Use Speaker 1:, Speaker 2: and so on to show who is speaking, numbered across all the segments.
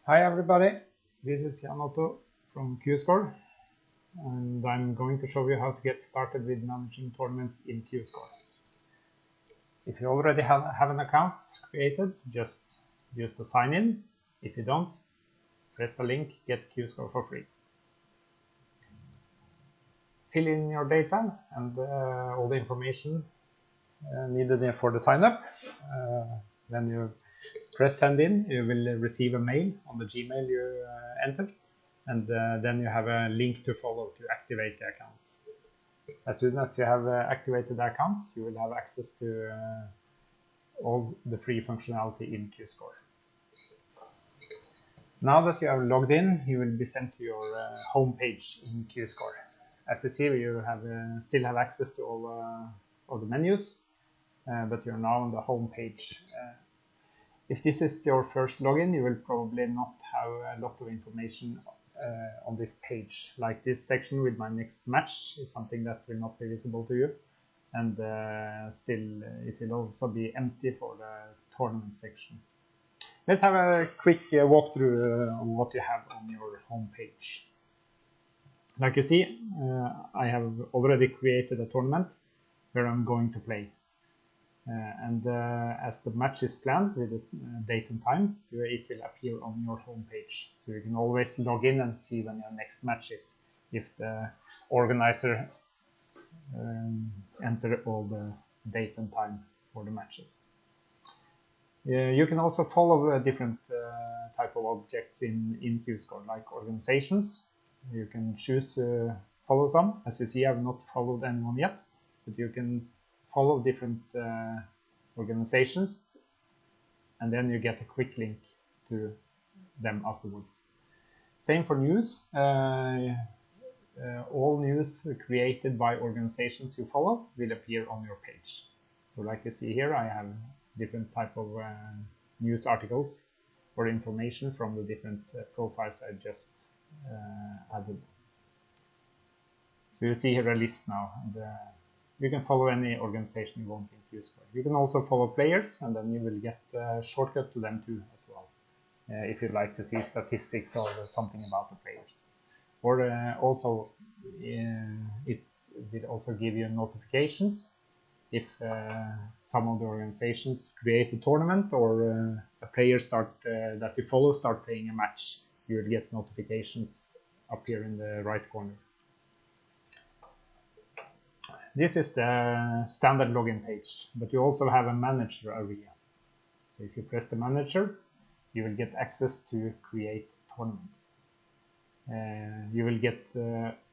Speaker 1: Hi everybody, this is Jan Otto from CueScore, and I'm going to show you how to get started with managing tournaments in CueScore. If you already have an account created, just use the sign in. If you don't, press the link, get CueScore for free. Fill in your data and all the information needed for the sign up. Then you press send in, you will receive a mail on the Gmail you entered, and then you have a link to follow to activate the account. As soon as you have activated the account, you will have access to all the free functionality in CueScore. Now that you have logged in, you will be sent to your home page in CueScore. As you see, you still have access to all the menus, but you're now on the home page. If this is your first login, you will probably not have a lot of information on this page. Like this section with my next match is something that will not be visible to you, and still it will also be empty for the tournament section. Let's have a quick walkthrough of what you have on your home page. Like you see, I have already created a tournament where I'm going to play. As the match is planned with the date and time, it will appear on your home page. So you can always log in and see when your next match is, if the organizer enter all the date and time for the matches. You can also follow different type of objects in CueScore, like organizations. You can choose to follow some. As you see, I have not followed anyone yet, but you can follow different organizations, and then you get a quick link to them afterwards. Same for news. All news created by organizations you follow will appear on your page. So like you see here, I have different type of news articles or information from the different profiles I just added. So you see here a list now. You can follow any organization you want in CueScore. You can also follow players, and then you will get a shortcut to them too as well, if you'd like to see statistics or something about the players. Or also, it will also give you notifications if some of the organizations create a tournament or a player that you follow start playing a match. You will get notifications up here in the right corner. This is the standard login page, but you also have a manager area. So if you press the manager, you will get access to create tournaments. You will get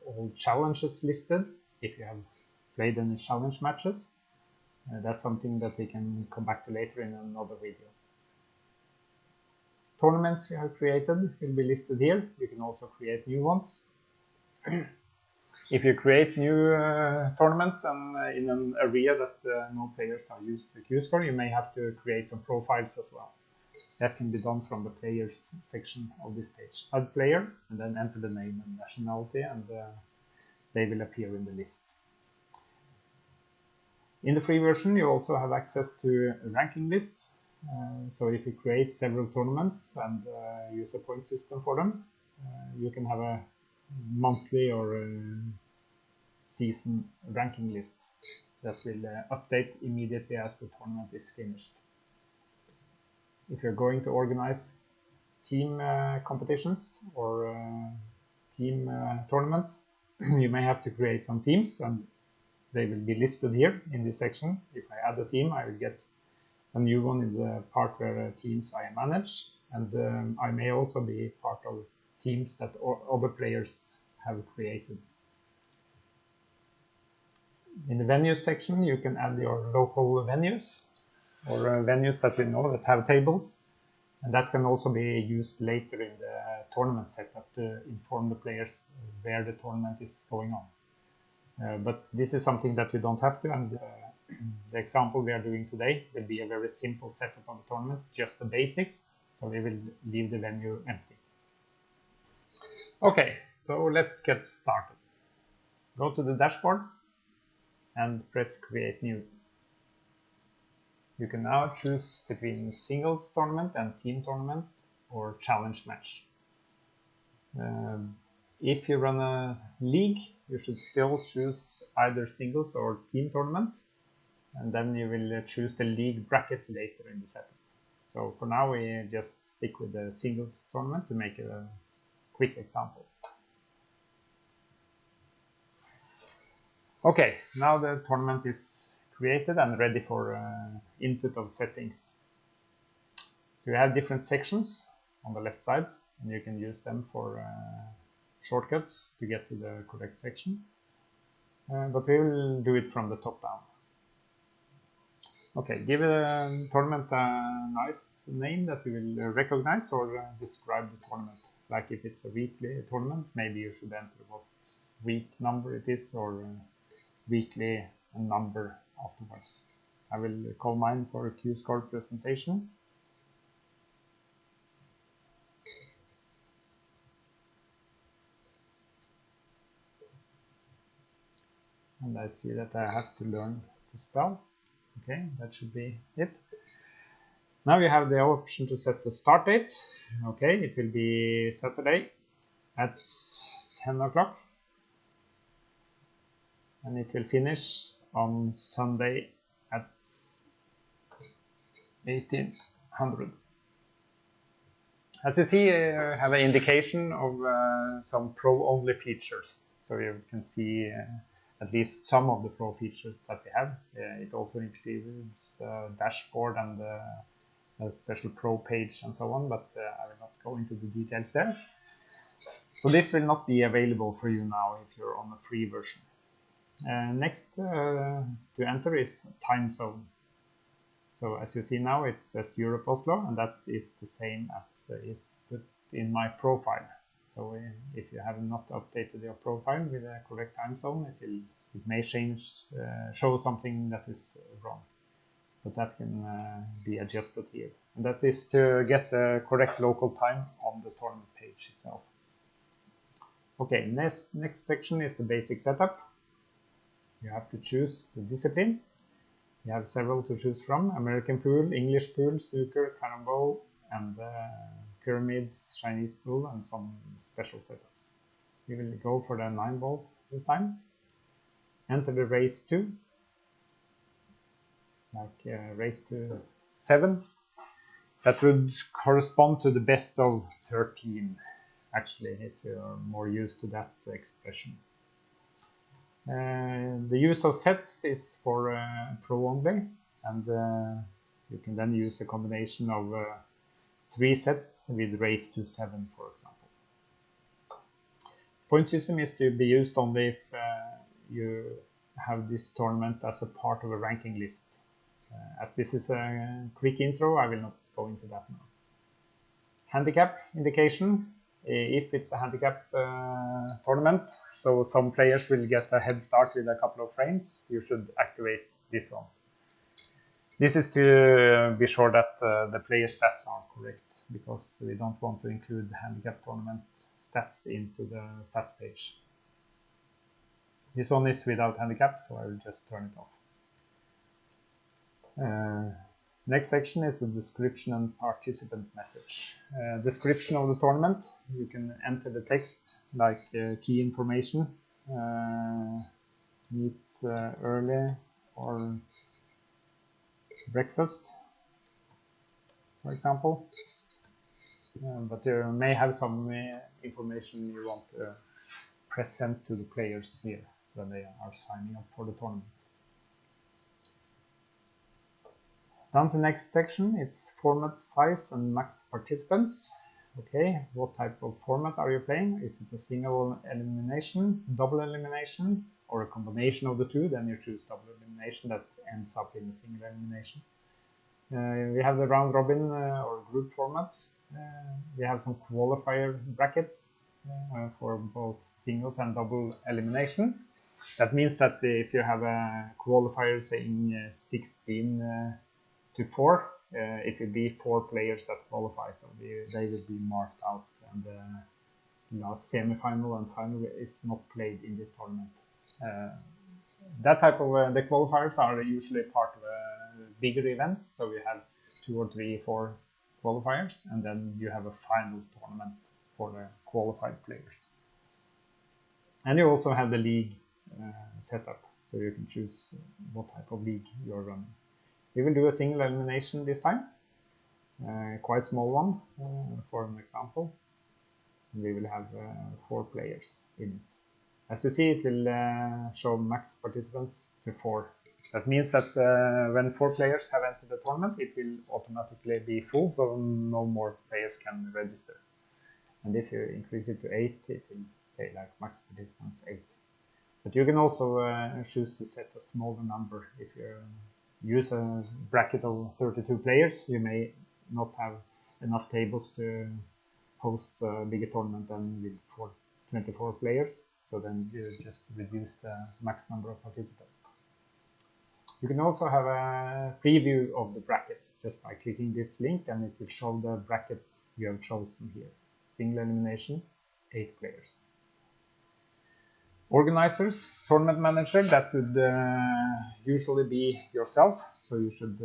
Speaker 1: all challenges listed if you have played any challenge matches. That's something that we can come back to later in another video. Tournaments you have created will be listed here. You can also create new ones. If you create new tournaments and in an area that no players are used to CueScore, you may have to create some profiles as well. That can be done from the players section of this page. Add player, and then enter the name and nationality, and they will appear in the list. In the free version, you also have access to ranking lists. So if you create several tournaments and use a point system for them, you can have a monthly or season ranking list that will update immediately as the tournament is finished. If you're going to organize team competitions or team tournaments, you may have to create some teams, and they will be listed here in this section. If I add a team, I will get a new one in the part where teams I manage, and I may also be part of teams that other players have created. In the venues section, you can add your local venues or venues that we know that have tables, and that can also be used later in the tournament setup to inform the players where the tournament is going on. But this is something that you don't have to, and the example we are doing today will be a very simple setup of the tournament, just the basics, so we will leave the venue empty. Okay, so let's get started. Go to the dashboard and press create new. You can now choose between singles tournament and team tournament or challenge match. If you run a league, you should still choose either singles or team tournament, and then you will choose the league bracket later in the setup. So for now we just stick with the singles tournament to make a quick example. Okay, now the tournament is created and ready for input of settings. So you have different sections on the left side, and you can use them for shortcuts to get to the correct section. But we will do it from the top down. Okay, give a tournament a nice name that you will recognize, or describe the tournament. Like if it's a weekly tournament, maybe you should enter what week number it is, or weekly number afterwards. I will call mine for a CueScore presentation. And I see that I have to learn to spell. Okay, that should be it. Now you have the option to set the start date. Okay, it will be Saturday at 10 o'clock. And it will finish on Sunday at 1800. As you see, I have an indication of some pro-only features. So you can see at least some of the pro features that we have. It also includes dashboard and a special pro page and so on, but I will not go into the details there. So this will not be available for you now if you're on a free version. Next to enter is time zone. So as you see now, it says Europe Oslo, and that is the same as is put in my profile. So if you have not updated your profile with the correct time zone, it may show something that is wrong. But that can be adjusted here. And that is to get the correct local time on the tournament page itself. Okay, next section is the basic setup. You have to choose the discipline. You have several to choose from: American pool, English pool, snooker, carom, and pyramids, Chinese pool, and some special setups. We will go for the 9-ball this time. Enter the race 2, like race to 7. That would correspond to the best of 13, actually, if you're more used to that expression. The use of sets is for pro only, and you can then use a combination of 3 sets with race to 7, for example. Point system is to be used only if you have this tournament as a part of a ranking list. As this is a quick intro, I will not go into that now. Handicap indication. If it's a handicap tournament, so some players will get a head start with a couple of frames, you should activate this one. This is to be sure that the player stats are correct, because we don't want to include handicap tournament stats into the stats page. This one is without handicap, so I will just turn it off. Next section is the description and participant message. Description of the tournament. You can enter the text like key information, meet early, or breakfast, for example. But you may have some information you want to present to the players here when they are signing up for the tournament. Down to the next section, it's format size and max participants. Okay, what type of format are you playing? Is it a single elimination, double elimination, or a combination of the two? Then you choose double elimination that ends up in a single elimination. We have the round robin or group format. We have some qualifier brackets for both singles and double elimination. That means that if you have a qualifier saying 16 to 4, it will be 4 players that qualify, so they will be marked out, and the last semi-final and final is not played in this tournament. That type of the qualifiers are usually part of a bigger event, so we have 2 or 3, 4 qualifiers, and then you have a final tournament for the qualified players. And you also have the league setup, so you can choose what type of league you're running. We will do a single elimination this time, quite small one for an example. We will have 4 players in it. As you see, it will show max participants to 4. That means that when 4 players have entered the tournament, it will automatically be full, so no more players can register. And if you increase it to 8, it will say like max participants 8. But you can also choose to set a smaller number. If you use a bracket of 32 players, you may not have enough tables to host a bigger tournament than with 24 players. So then you just reduce the max number of participants. You can also have a preview of the brackets just by clicking this link, and it will show the brackets you have chosen here. Single elimination, 8 players. Organizers, tournament manager, that would usually be yourself, so you should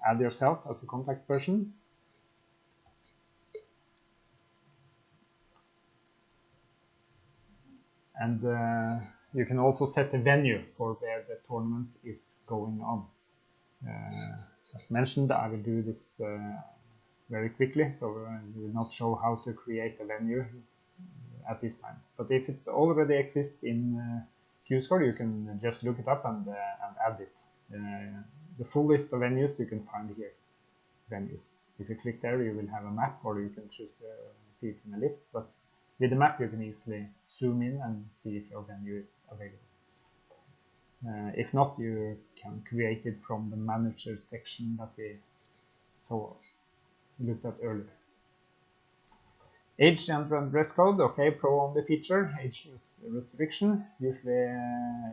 Speaker 1: add yourself as a contact person. And you can also set the venue for where the tournament is going on. As mentioned, I will do this very quickly, so I will not show how to create a venue at this time. But if it already exists in CueScore, you can just look it up and add it. The full list of venues you can find here. Venues. If you click there, you will have a map, or you can choose to see it in a list. But with the map, you can easily zoom in and see if your venue is available. If not, you can create it from the manager section that we looked at earlier. Age and dress code, okay, pro only feature, age restriction. Usually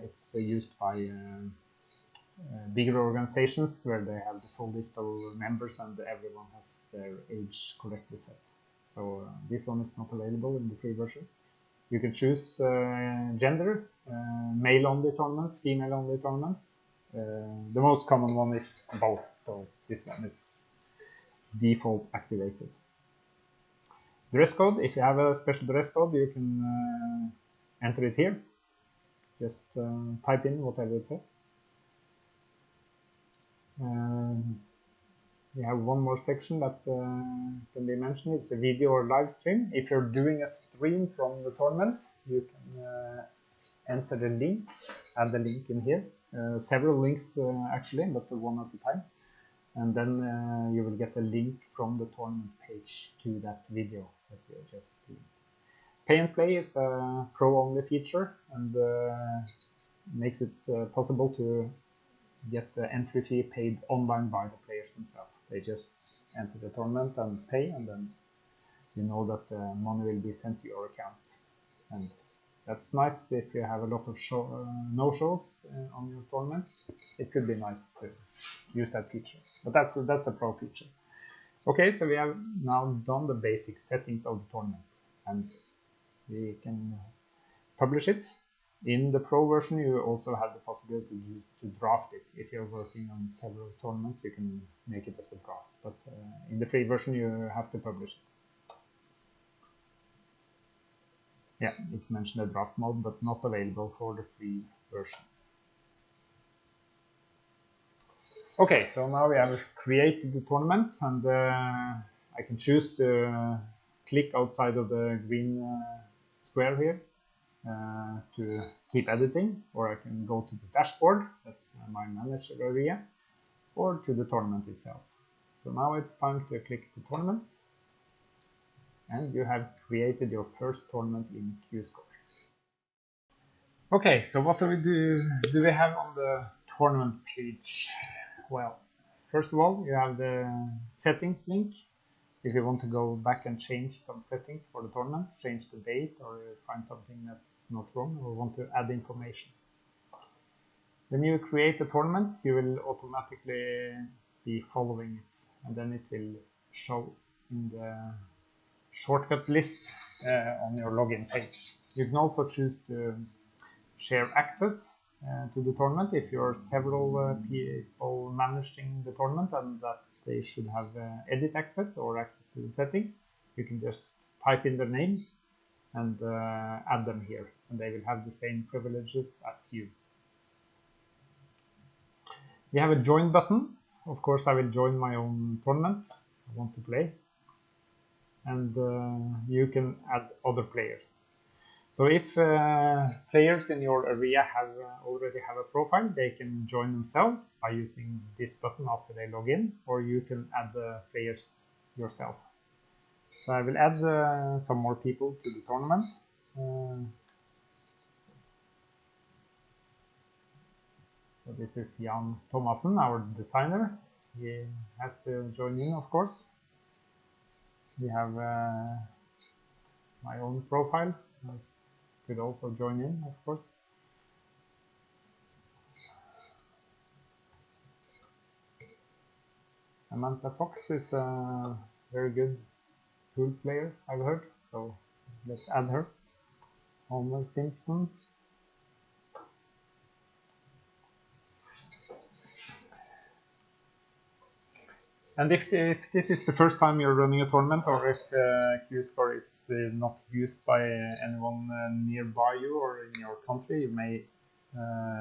Speaker 1: it's used by bigger organizations where they have the full list of members and everyone has their age correctly set. So this one is not available in the free version. You can choose gender, male only tournaments, female only tournaments. The most common one is both, so this one is default activated. Dress code, if you have a special dress code, you can enter it here. Just type in whatever it says. We have one more section that can be mentioned. It's a video or live stream. If you're doing a stream from the tournament, you can enter the link, add the link in here. Several links actually, but one at a time. And then you will get a link from the tournament page to that video that you just did. Pay and play is a pro-only feature and makes it possible to get the entry fee paid online by the players themselves. They just enter the tournament and pay, and then you know that the money will be sent to your account. And that's nice if you have a lot of no-shows on your tournaments. It could be nice to use that feature, but that's a pro feature. Okay, so we have now done the basic settings of the tournament, and we can publish it. In the pro version, you also have the possibility to draft it. If you're working on several tournaments, you can make it as a draft, but in the free version, you have to publish it. Yeah, it's mentioned a draft mode, but not available for the free version. Okay, so now we have created the tournament, and I can choose to click outside of the green square here to keep editing, or I can go to the dashboard, that's my manager area, or to the tournament itself. So now it's time to click the tournament, and you have created your first tournament in CueScore. Okay, so what do we have on the tournament page? Well, first of all, you have the settings link. If you want to go back and change some settings for the tournament, change the date, or find something that's not wrong, or want to add information. When you create a tournament, you will automatically be following it, and then it will show in the shortcut list on your login page. You can also choose to share access to the tournament. If you're several people managing the tournament and that they should have edit access or access to the settings, you can just type in their name and add them here, and they will have the same privileges as you. We have a join button. Of course, I will join my own tournament I want to play, and you can add other players. So if players in your area already have a profile, they can join themselves by using this button after they log in, or you can add the players yourself. So I will add some more people to the tournament. So this is Jan Thomassen, our designer. He has to join in, of course. We have my own profile. I could also join in, of course. Samantha Fox is a very good pool player, I've heard. So let's add her. Homer Simpson. And if this is the first time you're running a tournament, or if CueScore is not used by anyone nearby you or in your country, you may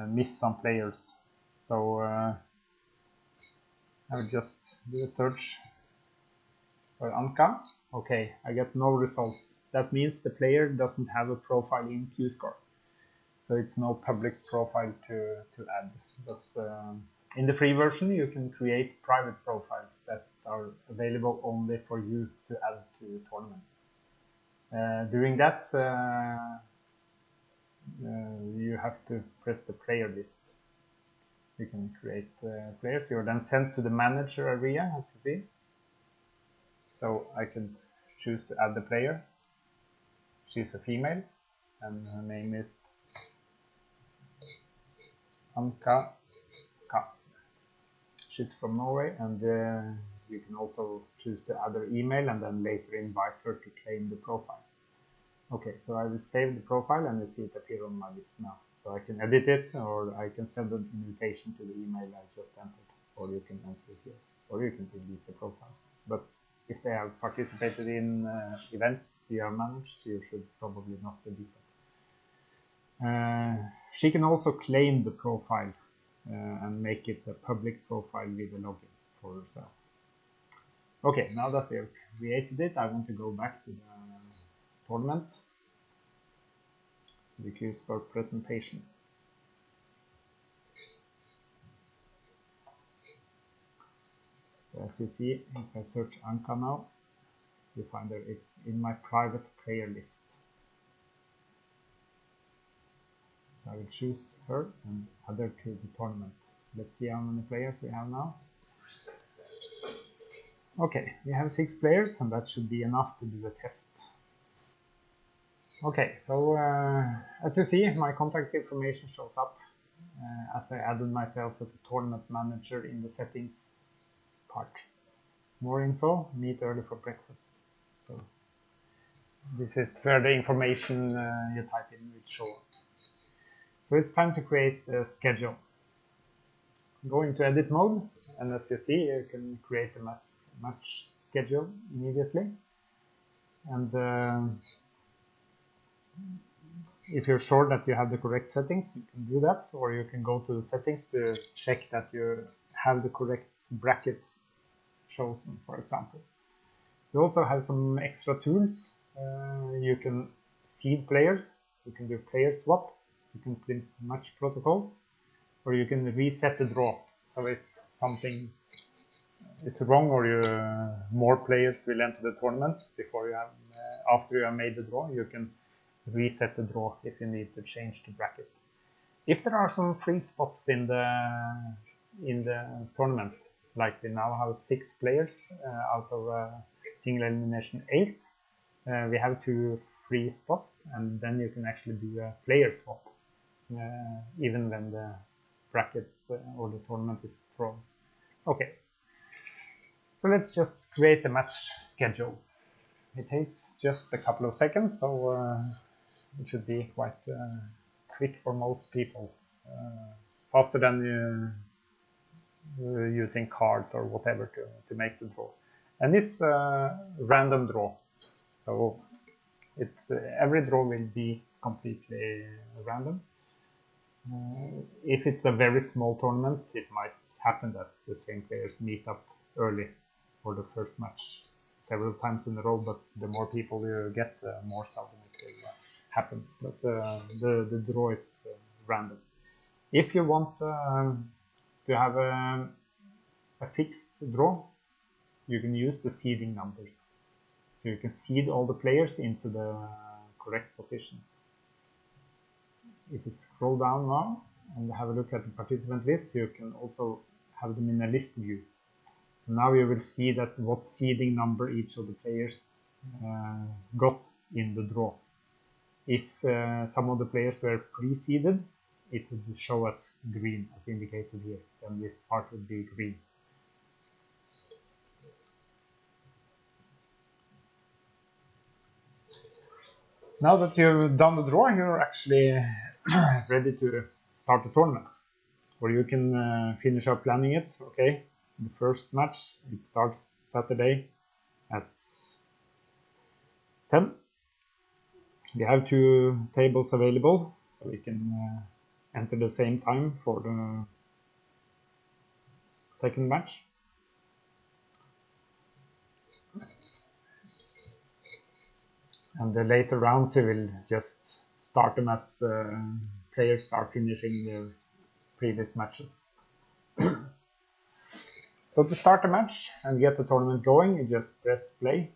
Speaker 1: miss some players. So I'll just do a search for Anka. Okay, I get no result. That means the player doesn't have a profile in CueScore. So it's no public profile to add. But in the free version, you can create private profiles that are available only for you to add to tournaments. Doing that, you have to press the player list. You can create players. You're then sent to the manager area, as you see. So I can choose to add the player. She's a female, and her name is Anka. She's from Norway, and you can also choose to add her email and then later invite her to claim the profile. Okay, so I will save the profile and you see it appear on my list now. So I can edit it, or I can send an invitation to the email I just entered, or you can enter it here, or you can delete the profiles. But if they have participated in events you have managed, you should probably not delete it. She can also claim the profile and make it a public profile with a login for herself. Okay, now that we have created it, I want to go back to the tournament, the CueScore presentation. So as you see, if I search Anka now, you find that it's in my private player list. So I will choose her and add her to the tournament. Let's see how many players we have now. Okay, we have 6 players, and that should be enough to do a test. Okay, so as you see, my contact information shows up as I added myself as a tournament manager in the settings part. More info, meet early for breakfast. So this is where the information you type in will show up. So it's time to create a schedule. Go into edit mode, and as you see, you can create a match schedule immediately. And if you're sure that you have the correct settings, you can do that, or you can go to the settings to check that you have the correct brackets chosen, for example. You also have some extra tools. You can seed players, you can do player swap, you can print match protocols, or you can reset the draw. So if something is wrong, or more players will enter the tournament before you have, after you have made the draw, you can reset the draw if you need to change the bracket. If there are some free spots in the tournament, like we now have 6 players out of single elimination 8, we have 2 free spots, and then you can actually do a player swap even when the bracket or the tournament is thrown. Okay, so let's just create a match schedule. It takes just a couple of seconds, so it should be quite quick for most people. faster than using cards or whatever to make the draw. And it's a random draw, so it's every draw will be completely random. If it's a very small tournament, it might happen that the same players meet up early for the first match several times in a row, but the more people you get, the more seldom it will happen. But the draw is random. If you want to have a fixed draw, you can use the seeding numbers. So you can seed all the players into the correct positions. If you scroll down now and have a look at the participant list, you can also have them in a list view. Now you will see that what seeding number each of the players got in the draw. If some of the players were pre-seeded, it would show as green, as indicated here. Then this part would be green. Now that you've done the draw, you're actually ready to start the tournament, or you can finish up planning it. Okay, the first match, it starts Saturday at 10. We have 2 tables available, so we can enter the same time for the second match. And the later rounds, you will just start them as players are finishing their previous matches. So to start a match and get the tournament going, you just press play.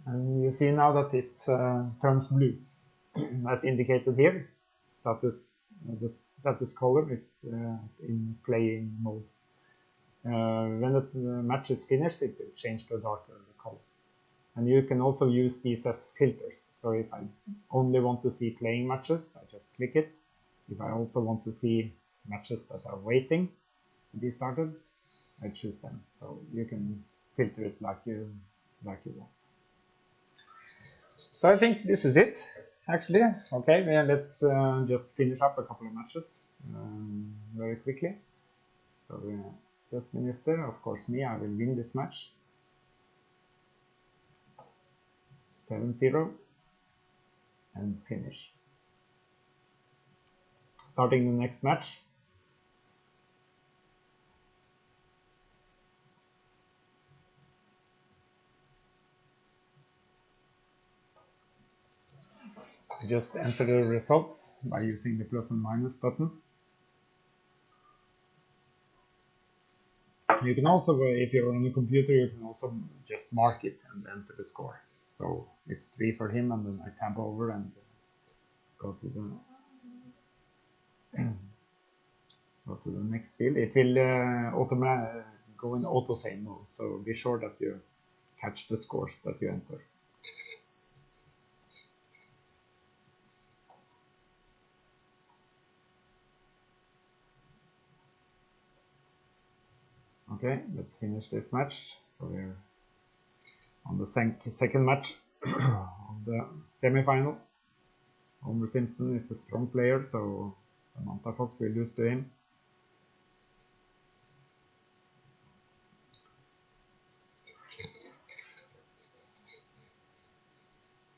Speaker 1: And you see now that it turns blue, as indicated here. The status color is in playing mode. When the match is finished, it will change to a darker color. And you can also use these as filters. So if I only want to see playing matches, I just click it. If I also want to see matches that are waiting to be started, I choose them. So you can filter it like you want. So I think this is it, actually. Okay, well, let's just finish up a couple of matches very quickly. So just minister, of course, I will win this match. 7-0 and finish. Starting the next match. Just enter the results by using the plus and minus button. You can also, if you're on the computer, you can also just mark it and enter the score. So it's 3 for him, and then I tab over and go to the next field. It will go in auto-save mode, so be sure that you catch the scores that you enter. Okay, let's finish this match. So we're on the second match of the semi-final. Homer Simpson is a strong player, so Samantha Fox will lose to him.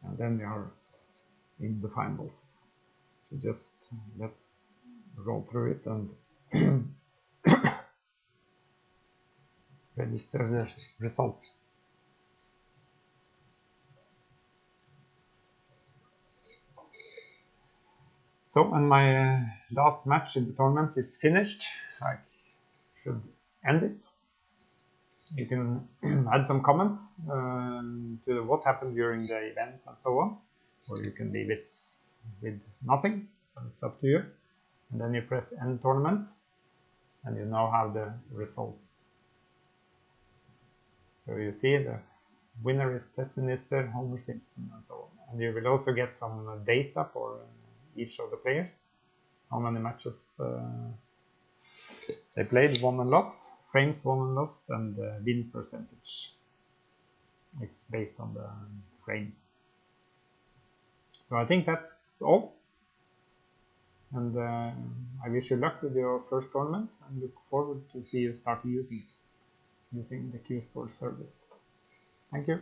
Speaker 1: And then we are in the finals. So just let's roll through it and register the results. So, and my last match in the tournament is finished. I should end it. You can add some comments to what happened during the event and so on, or you can leave it with nothing. It's up to you. And then you press end tournament, and you now have the results. So you see the winner is Test Minister, Homer Simpson, and so on. And you will also get some data for each of the players, how many matches they played, won and lost, frames won and lost, and win percentage. It's based on the frames. So I think that's all. And I wish you luck with your first tournament and look forward to see you start using the CueScore service. Thank you.